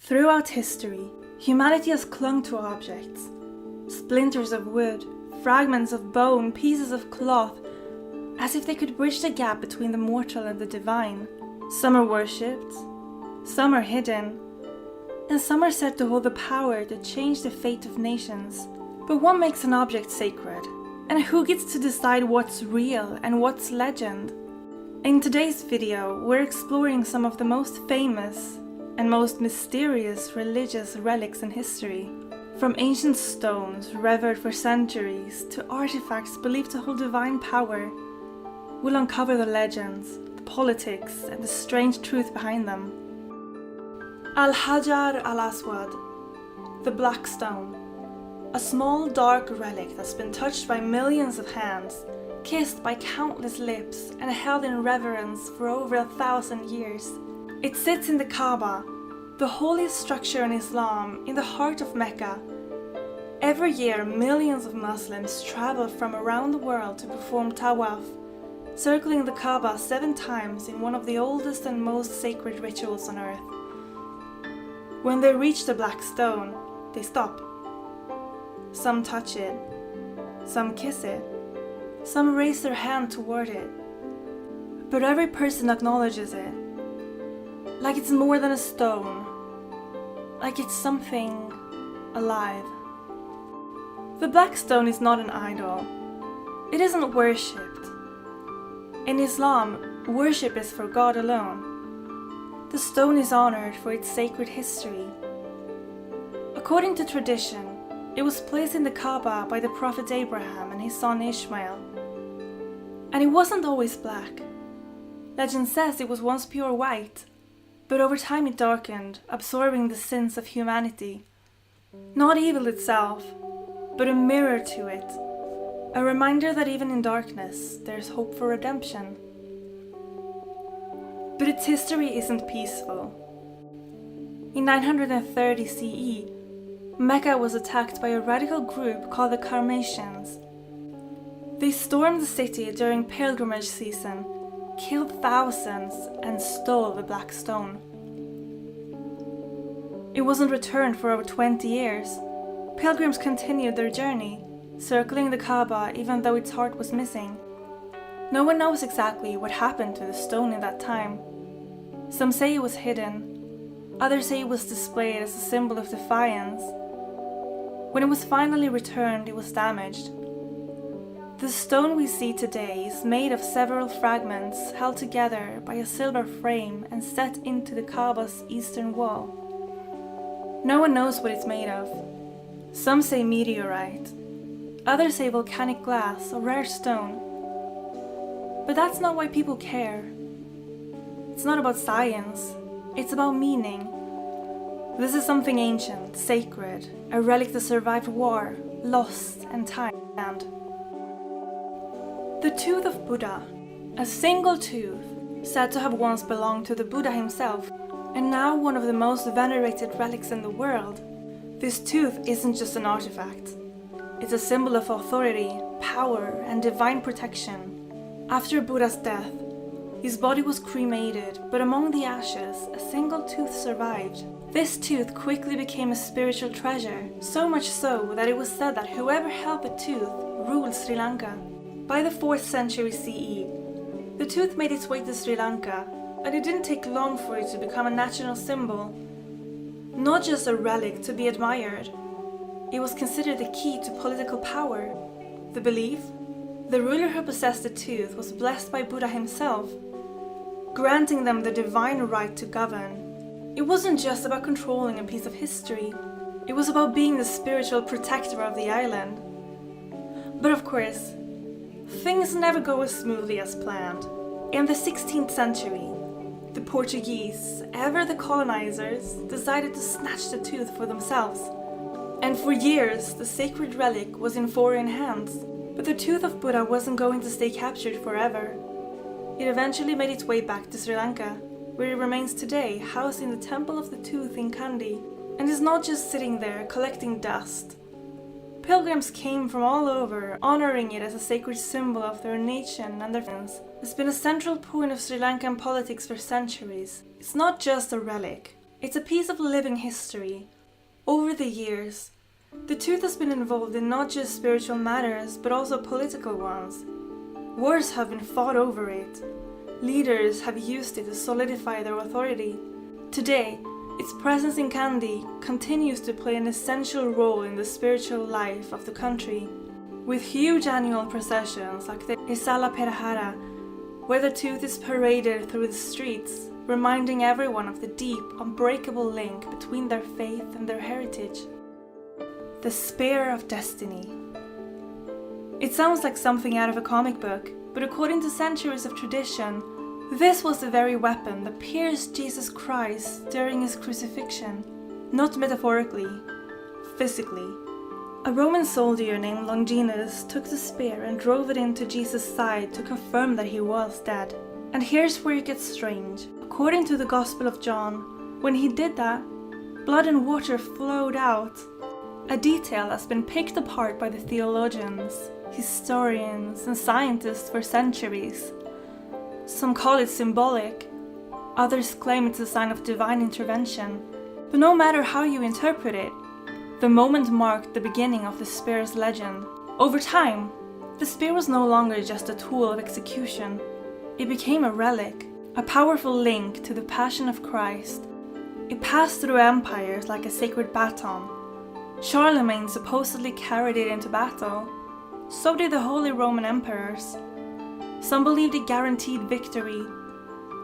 Throughout history, humanity has clung to objects. Splinters of wood, fragments of bone, pieces of cloth, as if they could bridge the gap between the mortal and the divine. Some are worshipped, some are hidden, and some are said to hold the power to change the fate of nations. But what makes an object sacred? And who gets to decide what's real and what's legend? In today's video, we're exploring some of the most famous and most mysterious religious relics in history. From ancient stones revered for centuries to artifacts believed to hold divine power, we'll uncover the legends, the politics, and the strange truth behind them. Al-Hajar al-Aswad, the Black Stone. A small dark relic that's been touched by millions of hands, kissed by countless lips, and held in reverence for over 1,000 years. It sits in the Kaaba, the holiest structure in Islam, in the heart of Mecca. Every year, millions of Muslims travel from around the world to perform tawaf, circling the Kaaba 7 times in one of the oldest and most sacred rituals on earth. When they reach the Black Stone, they stop. Some touch it, some kiss it, some raise their hand toward it. But every person acknowledges it, like it's more than a stone, like it's something alive. The Black Stone is not an idol. It isn't worshipped. In Islam, worship is for God alone. The stone is honored for its sacred history. According to tradition, it was placed in the Kaaba by the Prophet Abraham and his son Ishmael. And it wasn't always black. Legend says it was once pure white, but over time it darkened, absorbing the sins of humanity. Not evil itself, but a mirror to it, a reminder that even in darkness there's hope for redemption. But its history isn't peaceful. In 930 CE, Mecca was attacked by a radical group called the Qarmatians. They stormed the city during pilgrimage season, killed thousands, and stole the Black Stone. It wasn't returned for over 20 years. Pilgrims continued their journey, circling the Kaaba even though its heart was missing. No one knows exactly what happened to the stone in that time. Some say it was hidden, others say it was displayed as a symbol of defiance. When it was finally returned, it was damaged. The stone we see today is made of several fragments held together by a silver frame and set into the Kaaba's eastern wall. No one knows what it's made of. Some say meteorite, others say volcanic glass or rare stone. But that's not why people care. It's not about science, it's about meaning. This is something ancient, sacred, a relic that survived war, loss, and time. The tooth of Buddha, a single tooth, said to have once belonged to the Buddha himself, and now one of the most venerated relics in the world. This tooth isn't just an artifact. It's a symbol of authority, power, and divine protection. After Buddha's death, his body was cremated, but among the ashes, a single tooth survived. This tooth quickly became a spiritual treasure, so much so that it was said that whoever held the tooth ruled Sri Lanka. By the 4th century CE, the tooth made its way to Sri Lanka, and it didn't take long for it to become a national symbol. Not just a relic to be admired, it was considered the key to political power. The belief? The ruler who possessed the tooth was blessed by Buddha himself, granting them the divine right to govern. It wasn't just about controlling a piece of history, it was about being the spiritual protector of the island. But of course, things never go as smoothly as planned. In the 16th century, the Portuguese, ever the colonizers, decided to snatch the tooth for themselves. And for years, the sacred relic was in foreign hands. But the tooth of Buddha wasn't going to stay captured forever. It eventually made its way back to Sri Lanka, where it remains today, housed in the Temple of the Tooth in Kandy, and is not just sitting there collecting dust. Pilgrims came from all over, honoring it as a sacred symbol of their nation and their friends. It's been a central point of Sri Lankan politics for centuries. It's not just a relic, It's a piece of living history. Over the years, the tooth has been involved in not just spiritual matters, but also political ones. Wars have been fought over it. Leaders have used it to solidify their authority. Today, its presence in Kandy continues to play an essential role in the spiritual life of the country, with huge annual processions like the Isala Perahara, where the tooth is paraded through the streets, reminding everyone of the deep, unbreakable link between their faith and their heritage. The Spear of Destiny. It sounds like something out of a comic book, but according to centuries of tradition, this was the very weapon that pierced Jesus Christ during his crucifixion, not metaphorically, physically. A Roman soldier named Longinus took the spear and drove it into Jesus' side to confirm that he was dead. And here's where it gets strange. According to the Gospel of John, when he did that, blood and water flowed out. A detail that's been picked apart by the theologians, historians, and scientists for centuries. Some call it symbolic, others claim it's a sign of divine intervention. But no matter how you interpret it, the moment marked the beginning of the spear's legend. Over time, the spear was no longer just a tool of execution. It became a relic, a powerful link to the Passion of Christ. It passed through empires like a sacred baton. Charlemagne supposedly carried it into battle. So did the Holy Roman Emperors. Some believed it guaranteed victory.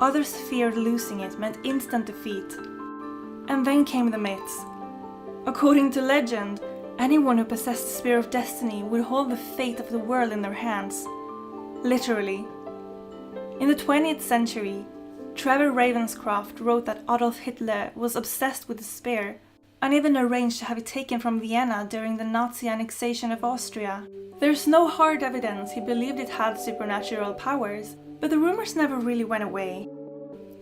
Others feared losing it meant instant defeat. And then came the myths. According to legend, anyone who possessed the Spear of Destiny would hold the fate of the world in their hands. Literally. In the 20th century, Trevor Ravenscroft wrote that Adolf Hitler was obsessed with the spear and even arranged to have it taken from Vienna during the Nazi annexation of Austria. There's no hard evidence he believed it had supernatural powers, but the rumors never really went away.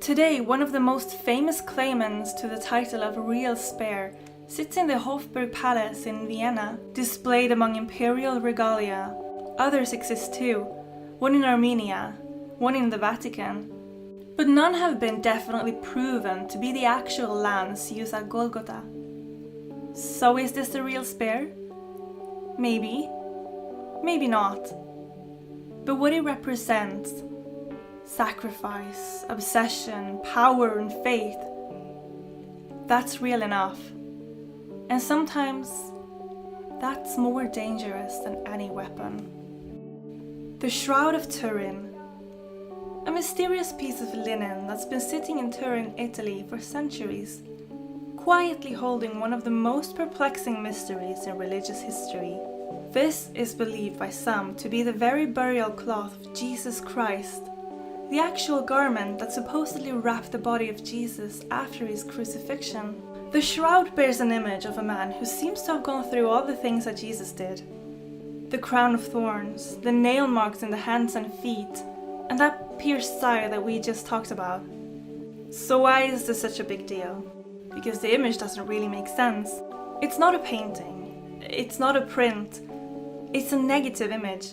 Today, one of the most famous claimants to the title of Real Spear sits in the Hofburg Palace in Vienna, displayed among imperial regalia. Others exist too, one in Armenia, one in the Vatican. But none have been definitely proven to be the actual lance used at Golgotha. So is this the real spear? Maybe. Maybe not. But what it represents, sacrifice, obsession, power and faith, that's real enough. And sometimes that's more dangerous than any weapon. The Shroud of Turin. A mysterious piece of linen that's been sitting in Turin, Italy for centuries, quietly holding one of the most perplexing mysteries in religious history. This is believed by some to be the very burial cloth of Jesus Christ, the actual garment that supposedly wrapped the body of Jesus after his crucifixion. The shroud bears an image of a man who seems to have gone through all the things that Jesus did. The crown of thorns, the nail marks in the hands and feet, and that pierced side that we just talked about. So why is this such a big deal? Because the image doesn't really make sense. It's not a painting, it's not a print, it's a negative image.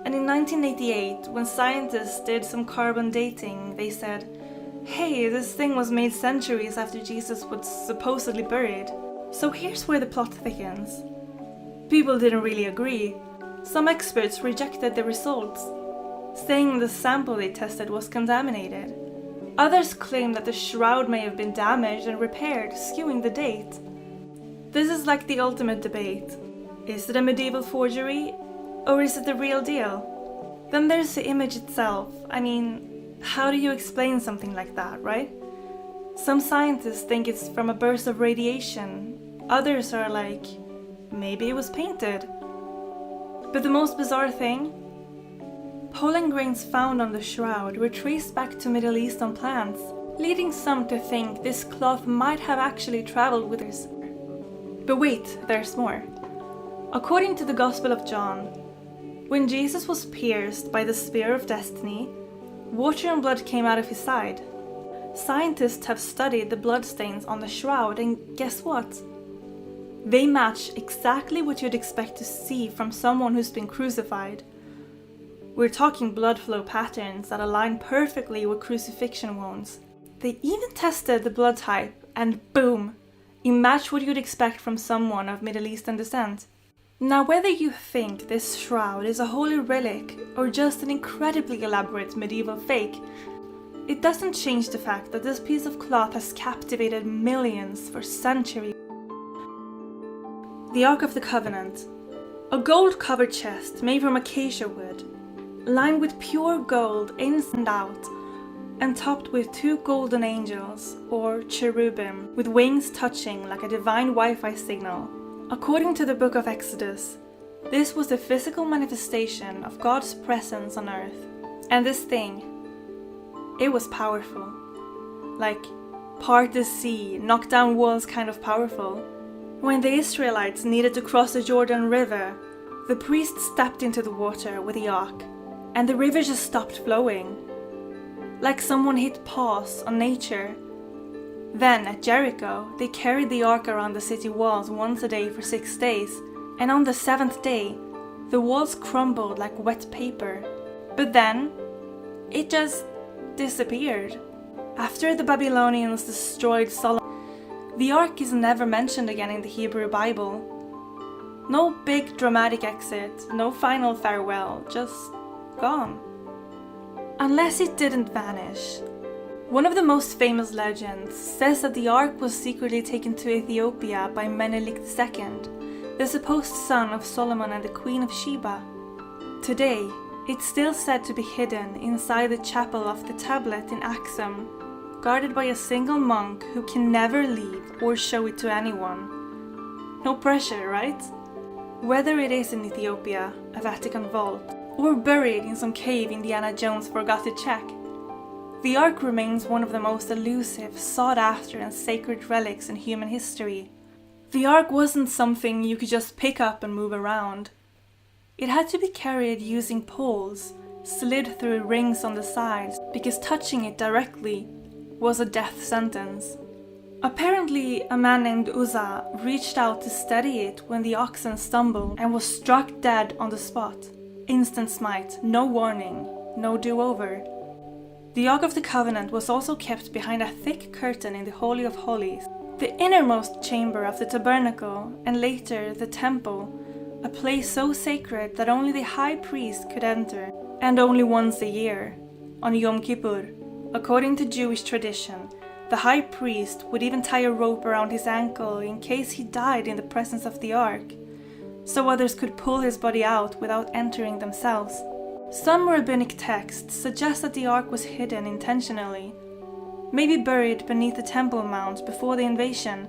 And in 1988, when scientists did some carbon dating, they said, hey, this thing was made centuries after Jesus was supposedly buried. So here's where the plot thickens. People didn't really agree. Some experts rejected the results, saying the sample they tested was contaminated. Others claim that the shroud may have been damaged and repaired, skewing the date. This is like the ultimate debate. Is it a medieval forgery, or is it the real deal? Then there's the image itself. I mean, how do you explain something like that, right? Some scientists think it's from a burst of radiation. Others are like, maybe it was painted. But the most bizarre thing? Pollen grains found on the shroud were traced back to Middle Eastern plants, leading some to think this cloth might have actually traveled with us. But wait, there's more. According to the Gospel of John, when Jesus was pierced by the Spear of Destiny, water and blood came out of his side. Scientists have studied the bloodstains on the shroud, and guess what? They match exactly what you'd expect to see from someone who's been crucified. We're talking blood flow patterns that align perfectly with crucifixion wounds. They even tested the blood type and boom! It matched what you'd expect from someone of Middle Eastern descent. Now, whether you think this shroud is a holy relic or just an incredibly elaborate medieval fake, it doesn't change the fact that this piece of cloth has captivated millions for centuries. The Ark of the Covenant. A gold-covered chest made from acacia wood, lined with pure gold inside and out, and topped with 2 golden angels, or cherubim, with wings touching like a divine Wi-Fi signal. According to the book of Exodus, this was the physical manifestation of God's presence on earth. And this thing, it was powerful. Like, part the sea, knock down walls kind of powerful. When the Israelites needed to cross the Jordan River, the priest stepped into the water with the ark, and the river just stopped flowing. Like someone hit pause on nature. Then, at Jericho, they carried the ark around the city walls once a day for 6 days, and on the 7th day, the walls crumbled like wet paper. But then, it just disappeared. After the Babylonians destroyed Solomon, the ark is never mentioned again in the Hebrew Bible. No big dramatic exit, no final farewell, just gone. Unless it didn't vanish. One of the most famous legends says that the ark was secretly taken to Ethiopia by Menelik II, the supposed son of Solomon and the Queen of Sheba. Today, it's still said to be hidden inside the chapel of the tablet in Axum, guarded by a single monk who can never leave or show it to anyone. No pressure, right? Whether it is in Ethiopia, a Vatican vault, or buried in some cave Indiana Jones forgot to check, the Ark remains one of the most elusive, sought-after and sacred relics in human history. The Ark wasn't something you could just pick up and move around. It had to be carried using poles, slid through rings on the sides, because touching it directly was a death sentence. Apparently, a man named Uzzah reached out to steady it when the oxen stumbled and was struck dead on the spot. Instant smite, no warning, no do-over. The Ark of the Covenant was also kept behind a thick curtain in the Holy of Holies, the innermost chamber of the tabernacle, and later the temple, a place so sacred that only the high priest could enter, and only once a year, on Yom Kippur. According to Jewish tradition, the high priest would even tie a rope around his ankle in case he died in the presence of the ark, so others could pull his body out without entering themselves. Some rabbinic texts suggest that the ark was hidden intentionally, maybe buried beneath the Temple Mount before the invasion,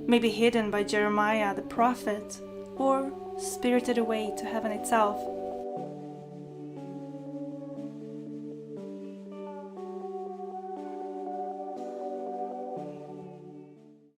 maybe hidden by Jeremiah the prophet, or spirited away to heaven itself.